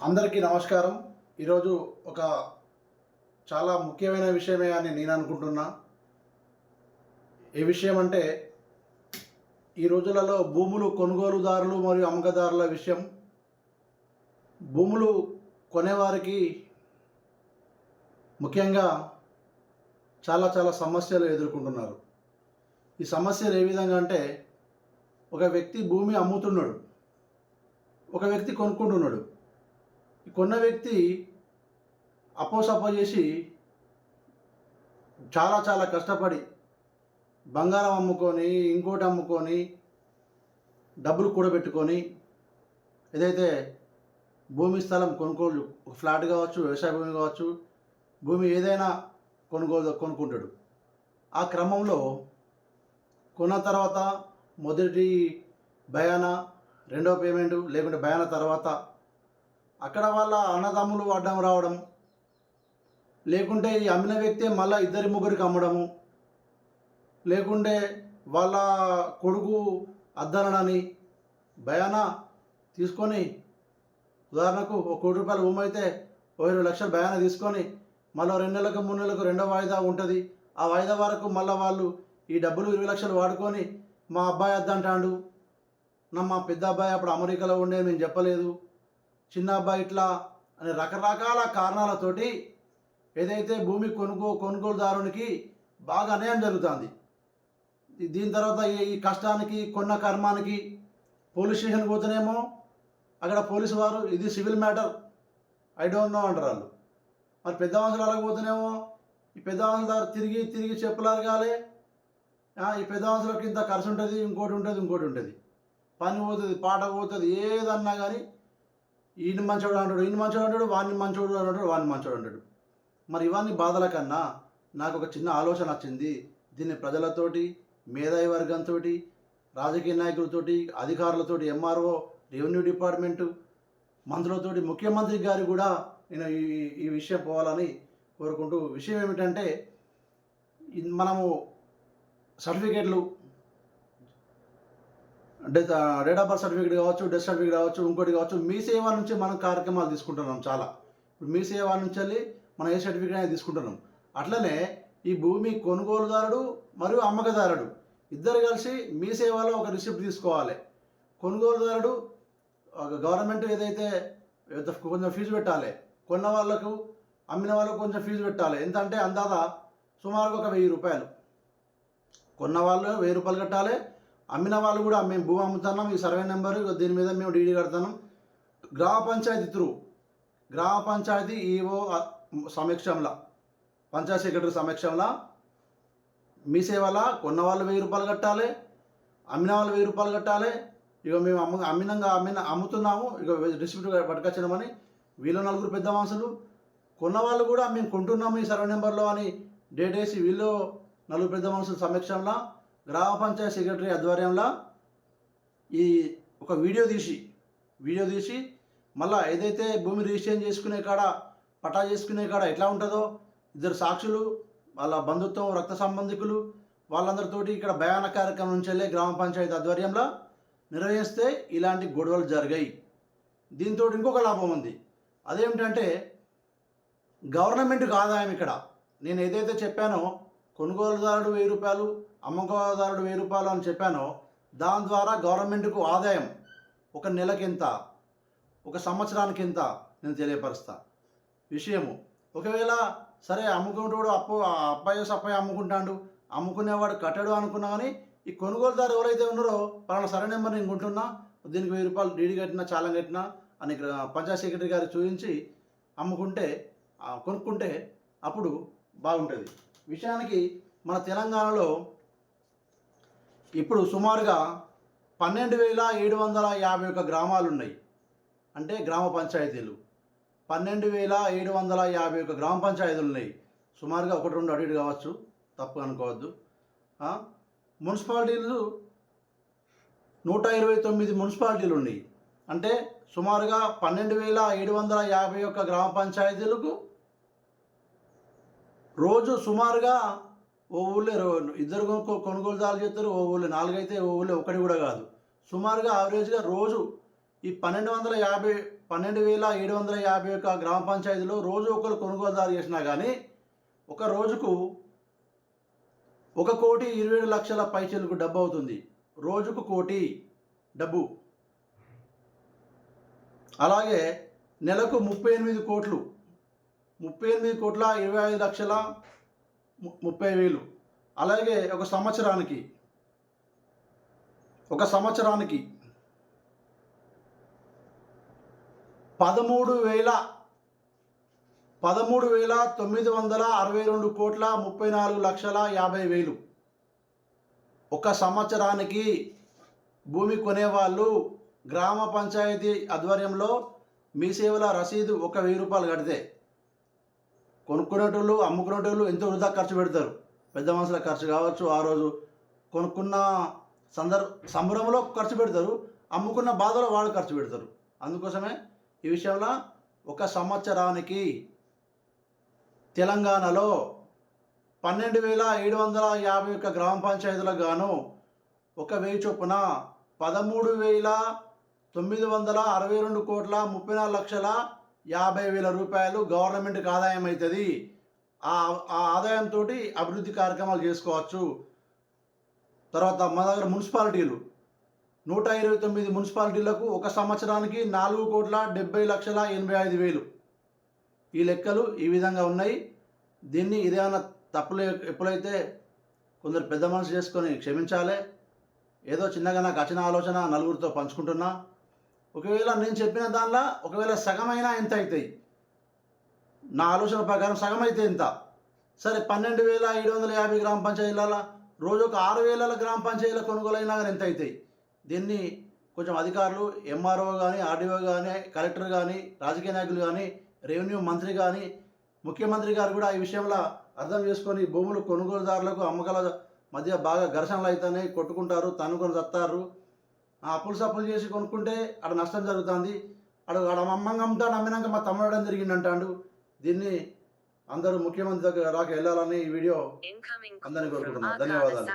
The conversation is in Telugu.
అందరికీ నమస్కారం. ఈరోజు ఒక చాలా ముఖ్యమైన విషయమే అని నేను అనుకుంటున్నా. ఏ విషయం అంటే, ఈ రోజులలో భూములు కొనుగోలుదారులు మరియు అమ్మకదారుల విషయం. భూములు కొనేవారికి ముఖ్యంగా చాలా చాలా సమస్యలు ఎదుర్కొంటున్నారు. ఈ సమస్యలు ఏ విధంగా అంటే, ఒక వ్యక్తి భూమి అమ్ముతున్నాడు, ఒక వ్యక్తి కొనుక్కుంటున్నాడు. ఈ కొన్న వ్యక్తి అపోసప్పో చేసి చాలా చాలా కష్టపడి బంగారం అమ్ముకొని, ఇంకోటి అమ్ముకొని, డబ్బులు కూడబెట్టుకొని ఏదైతే భూమి స్థలం కొనుగోలు, ఒక ఫ్లాట్ కావచ్చు, వ్యవసాయ భూమి కావచ్చు, భూమి ఏదైనా కొనుక్కుంటాడు. ఆ క్రమంలో కొన్న తర్వాత మొదటి భయాన, రెండో పేమెంటు, లేకుంటే భయాన తర్వాత అక్కడ వాళ్ళ అన్నదమ్ములు అడ్డం రావడం, లేకుంటే ఈ అమ్మిన వ్యక్తే మళ్ళీ ఇద్దరి ముగ్గురికి అమ్మడము, లేకుంటే వాళ్ళ కొడుకు అద్దనని భయాన తీసుకొని, ఉదాహరణకు ఒక ₹1,00,00,000 భూమి అయితే 20 లక్షలు భయాన తీసుకొని మళ్ళీ 2 నెలలకు 3 నెలలకు రెండో వాయిదా ఉంటుంది. ఆ వాయిదా వరకు మళ్ళీ వాళ్ళు ఈ డబ్బులు 20 లక్షలు వాడుకొని, మా అబ్బాయి అద్దంటాడు, మా పెద్ద అబ్బాయి అప్పుడు అమెరికాలో ఉండే మేము చెప్పలేదు, చిన్న అబ్బాయి ఇట్లా అనే రకరకాల కారణాలతోటి ఏదైతే భూమి కొనుగోలుదారునికి బాగా అన్యాయం జరుగుతుంది. దీని తర్వాత ఈ కష్టానికి, కొన్న కర్మానికి పోలీస్ స్టేషన్కి పోతేనేమో అక్కడ పోలీసు వారు ఇది civil matter, I don't know అంటారు వాళ్ళు. మరి పెద్ద మనుషులు అలాగపోతేనేమో ఈ పెద్ద మనుషుల దగ్గర తిరిగి తిరిగి చెప్పులు అరగాలి. ఈ పెద్ద మనుషులకు ఇంత ఖర్చు ఉంటుంది, ఇంకోటి ఉంటుంది, పని పోతుంది, పాట పోతుంది, ఏదన్నా కానీ ఈయన మంచోడు అంటాడు, వాడిని మంచోడు అంటాడు. మరి ఇవన్నీ బాధల కన్నా నాకు ఒక చిన్న ఆలోచన వచ్చింది. దీన్ని ప్రజలతోటి, మేధావి వర్గంతో, రాజకీయ నాయకులతోటి, అధికారులతోటి, ఎంఆర్ఓ, రెవెన్యూ డిపార్ట్మెంటు మంత్రులతోటి, ముఖ్యమంత్రి గారికి కూడా నేను ఈ విషయం పోవాలని కోరుకుంటూ, విషయం ఏమిటంటే, మనము సర్టిఫికేట్లు, డేట్ ఆఫ్ బర్త్ సర్టిఫికేట్ కావచ్చు, డెత్ సర్టిఫికేట్ కావచ్చు, ఇంకోటి కావచ్చు, మీ సేవ నుంచి మనం కార్యక్రమాలు తీసుకుంటున్నాం చాలా. ఇప్పుడు మీ సేవ నుంచి వెళ్ళి మనం ఏ సర్టిఫికేట్ అనేది తీసుకుంటున్నాం. అట్లనే ఈ భూమి కొనుగోలుదారుడు మరియు అమ్మకదారుడు ఇద్దరు కలిసి మీ సేవలో ఒక రిసిప్ట్ తీసుకోవాలి. కొనుగోలుదారుడు గవర్నమెంట్ ఏదైతే కొంచెం ఫీజు పెట్టాలి, కొన్న వాళ్ళకు అమ్మిన వాళ్ళకు కొంచెం ఫీజు పెట్టాలి. ఎంత అంటే అందాదా సుమారుగా ఒక ₹1000. కొన్న వాళ్ళు ₹1000 కట్టాలి, అమ్మిన వాళ్ళు కూడా మేము భూమి అమ్ముతున్నాం, ఈ సర్వే నెంబరు, దీని మీద మేము డీడీ కడతాం. గ్రామ పంచాయతీ ఈఓ సమక్షంలో, పంచాయత్ సెక్రటరీ సమక్షంలో మీ సేవల కొన్న వాళ్ళు ₹1000 కట్టాలి, అమ్మిన వాళ్ళు ₹1000 కట్టాలి. ఇక మేము అమ్ముతున్నాము, ఇక రిసిప్ట్ పట్టుకొచ్చినామని వీళ్ళు 4 పెద్ద మనుషులు, కొన్న వాళ్ళు కూడా మేము కొంటున్నాము ఈ సర్వే నెంబర్లో అని డేట్ వేసి వీళ్ళు 4 పెద్ద మనుషుల సమక్షంలో గ్రామ పంచాయత్ సెక్రటరీ ఆధ్వర్యంలో ఈ ఒక వీడియో తీసి మళ్ళీ ఏదైతే భూమి రిజిస్ట్రేషన్ చేసుకునే కాడ, పటా చేసుకునే కాడ ఎట్లా ఉంటుందో, ఇద్దరు సాక్షులు, వాళ్ళ బంధుత్వం, రక్త సంబంధికులు, వాళ్ళందరితోటి ఇక్కడ భయాన కార్యక్రమం నుంచి వెళ్ళే గ్రామ పంచాయతీ ఆధ్వర్యంలో నిర్వహిస్తే ఇలాంటి గొడవలు జరిగాయి. దీంతో ఇంకొక లాభం ఉంది. అదేమిటంటే గవర్నమెంట్కి ఆదాయం. ఇక్కడ నేను ఏదైతే చెప్పానో కొనుగోలుదారుడు ₹1000, అమ్మకదారుడు ₹1000 అని చెప్పానో, దాని ద్వారా గవర్నమెంట్కు ఆదాయం ఒక నెలకి ఎంత, ఒక సంవత్సరానికి ఎంత నేను తెలియపరుస్తా విషయము. ఒకవేళ సరే అమ్ముకుంటాడు, అబ్బాయి అమ్ముకుంటాడు, అమ్ముకునేవాడు కట్టడు అనుకున్నా కానీ ఈ కొనుగోలుదారు ఎవరైతే ఉన్నారో పలానా సరే నెంబర్ నేను కొంటున్నా, దీనికి ₹1000 డీడీ కట్టినా, చాలం కట్టినా అని పంచాయత్ సెక్రటరీ గారికి చూపించి కొనుక్కుంటే అప్పుడు బాగుంటుంది. విషయానికి మన తెలంగాణలో ఇప్పుడు సుమారుగా 12,751 గ్రామాలు ఉన్నాయి. అంటే గ్రామ పంచాయతీలు 12,751 గ్రామ పంచాయతీలు ఉన్నాయి. సుమారుగా 1-2 అటు ఇటు కావచ్చు, తప్పు అనుకోవద్దు. మున్సిపాలిటీలు 129 మున్సిపాలిటీలు ఉన్నాయి. అంటే సుమారుగా 12,751 గ్రామ పంచాయతీలకు రోజు సుమారుగా ఓ ఊళ్ళో ఇద్దరు కొనుగోలుదారులు చేస్తారు, ఓ ఊళ్ళో 4 అయితే ఓ ఊళ్ళో 1 కూడా కాదు. సుమారుగా యావరేజ్గా రోజు ఈ 12,751 గ్రామ పంచాయతీలో రోజు ఒకరు కొనుగోలుదారు చేసినా కానీ ఒక రోజుకు 1,27,00,000 పైచలకు డబ్బు అవుతుంది. రోజుకు 1,00,00,000 డబ్బు. అలాగే నెలకు 38 కోట్లు, 38,25,30,000. అలాగే ఒక సంవత్సరానికి 13,962,34,50,000. ఒక సంవత్సరానికి భూమి కొనేవాళ్ళు గ్రామ పంచాయతీ ఆధ్వర్యంలో మీ సేవల రసీదు ఒక ₹1,000 కడితే కొనుక్కునేటోళ్ళు, అమ్ముకునేటోళ్ళు ఎంతో వృధా ఖర్చు పెడతారు. పెద్ద మనుషుల ఖర్చు కావచ్చు, ఆ రోజు కొనుక్కున్న సంబరంలో ఖర్చు పెడతారు, అమ్ముకున్న బాధలో వాళ్ళు ఖర్చు పెడతారు. అందుకోసమే ఈ విషయంలో ఒక సంవత్సరానికి తెలంగాణలో 12,751 గ్రామ పంచాయతీలకు గాను 1,000 చొప్పున 13,962,34,50,000 గవర్నమెంట్కి ఆదాయం అవుతుంది. ఆ ఆదాయంతో అభివృద్ధి కార్యక్రమాలు చేసుకోవచ్చు. తర్వాత మా దగ్గర మున్సిపాలిటీలు 129 మున్సిపాలిటీలకు ఒక సంవత్సరానికి 4,70,85,000. ఈ లెక్కలు ఈ విధంగా ఉన్నాయి. దీన్ని ఇదేమన్నా తప్పులు ఎప్పుడైతే కొందరు పెద్ద మనసు చేసుకొని క్షమించాలి. ఏదో చిన్నగా నాకు వచ్చిన ఆలోచన నలుగురితో పంచుకుంటున్నా. ఒకవేళ నేను చెప్పిన దానిలో ఒకవేళ సగమైనా ఎంత అవుతాయి, నా ఆలోచన ప్రకారం సగం అయితే ఎంత, సరే 12,750 గ్రామ పంచాయతీల రోజు ఒక 6,000 గ్రామ పంచాయతీల కొనుగోలు అయినా కానీ ఎంత అవుతాయి. దీన్ని కొంచెం అధికారులు, ఎంఆర్ఓ కానీ, ఆర్డీఓ కానీ, కలెక్టర్ కానీ, రాజకీయ నాయకులు కానీ, రెవెన్యూ మంత్రి కానీ, ముఖ్యమంత్రి గారు కూడా ఈ విషయంలో అర్థం చేసుకొని భూములు కొనుగోలుదారులకు అమ్మకాల మధ్య బాగా ఘర్షణలు అవుతున్నాయి, కొట్టుకుంటారు, తన్నుకొని చస్తారు. అప్పులు చేసి కొనుక్కుంటే అక్కడ నష్టం జరుగుతుంది. ఆడ అమ్మంగా అమ్ముతాడు, అమ్మినాక మా తమ్ముడు తిరిగిందంటాడు. దీన్ని అందరూ ముఖ్యమంత్రి దగ్గర రాక వెళ్ళాలని ఈ వీడియో అందరినీ కోరుకుంటున్నాను. ధన్యవాదాలు.